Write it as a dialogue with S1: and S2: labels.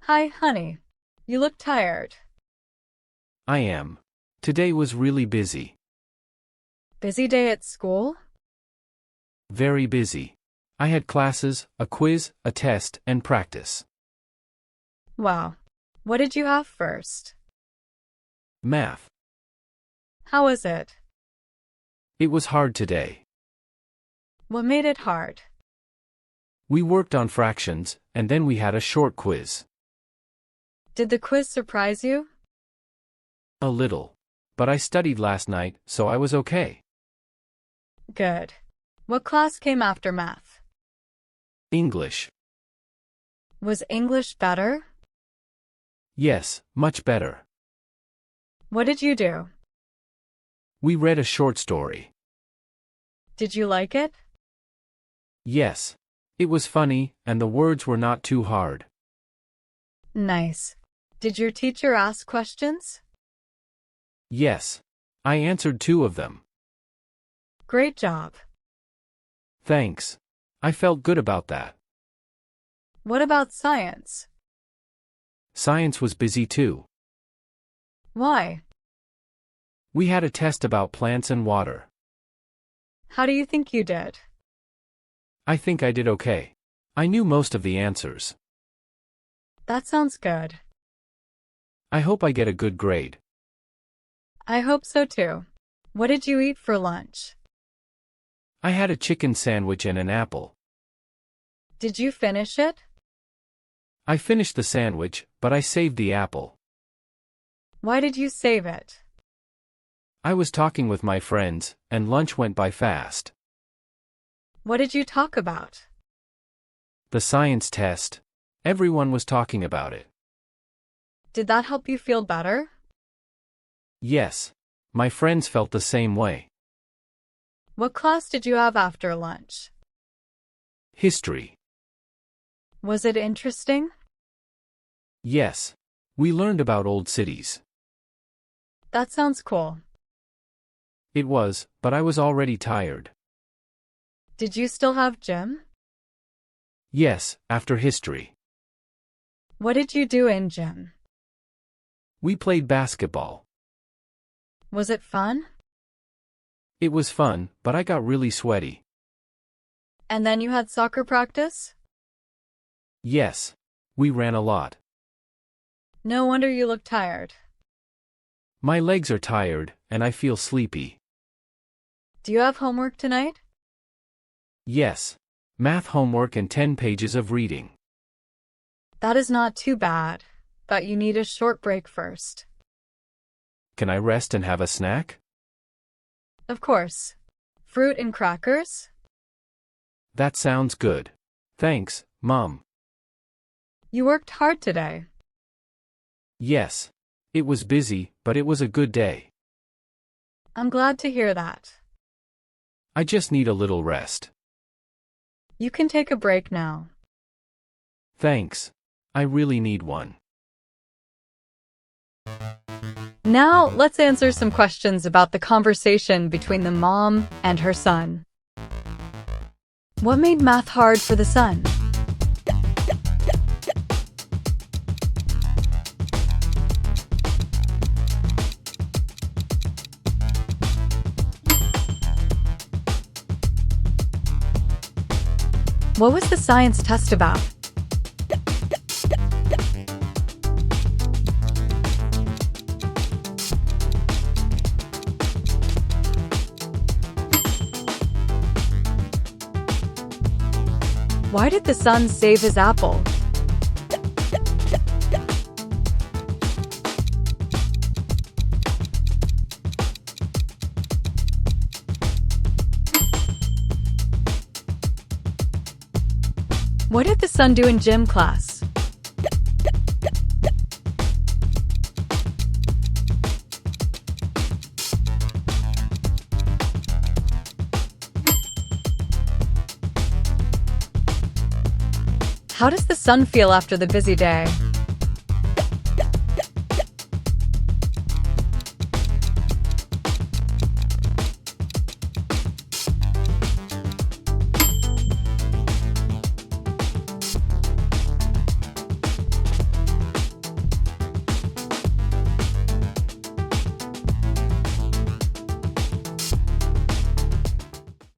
S1: Hi, honey. You look tired.
S2: I am. Today was really busy.
S1: Busy day at school?
S2: Very busy. I had classes, a quiz, a test, and practice.
S1: Wow. What did you have first?
S2: Math.
S1: How was it?
S2: It was hard today.
S1: What made it hard?
S2: We worked on fractions, and then we had a short quiz.
S1: Did the quiz surprise you?
S2: A little. But I studied last night, so I was okay.
S1: Good. What class came after math?
S2: English.
S1: Was English better?
S2: Yes, much better.
S1: What did you do?
S2: We read a short story.
S1: Did you like it?
S2: Yes. It was funny, and the words were not too hard.
S1: Nice. Did your teacher ask questions?
S2: Yes. I answered 2 of them.
S1: Great job.
S2: Thanks. I felt good about that.
S1: What about science?
S2: Science was busy too.
S1: Why?
S2: We had a test about plants and water.
S1: How do you think you did?
S2: I think I did okay. I knew most of the answers.
S1: That sounds good.
S2: I hope I get a good grade.
S1: I hope so too. What did you eat for lunch?
S2: I had a chicken sandwich and an apple.
S1: Did you finish it?
S2: I finished the sandwich, but I saved the apple.
S1: Why did you save it?
S2: I was talking with my friends, and lunch went by fast.
S1: What did you talk about?
S2: The science test. Everyone was talking about it.
S1: Did that help you feel better?
S2: Yes. My friends felt the same way.
S1: What class did you have after lunch?
S2: History.
S1: Was it interesting?
S2: Yes. We learned about old cities.
S1: That sounds cool.
S2: It was, but I was already tired.
S1: Did you still have gym?
S2: Yes, after history.
S1: What did you do in gym?
S2: We played basketball.
S1: Was it fun?
S2: It was fun, but I got really sweaty.
S1: And then you had soccer practice?
S2: Yes. We ran a lot.
S1: No wonder you look tired.
S2: My legs are tired, and I feel sleepy.
S1: Do you have homework tonight?
S2: Yes. Math homework and 10 pages of reading.
S1: That is not too bad, but you need a short break first.
S2: Can I rest and have a snack?
S1: Of course. Fruit and crackers?
S2: That sounds good. Thanks, Mom.
S1: You worked hard today.
S2: Yes. It was busy, but it was a good day.
S1: I'm glad to hear that.
S2: I just need a little rest.
S1: You can take a break now.
S2: Thanks. I really need one.
S1: Now, let's answer some questions about the conversation between the mom and her son. What made math hard for the son? What was the science test about? Why did the son save his apple? What did the son do in gym class? How does the son feel after the busy day?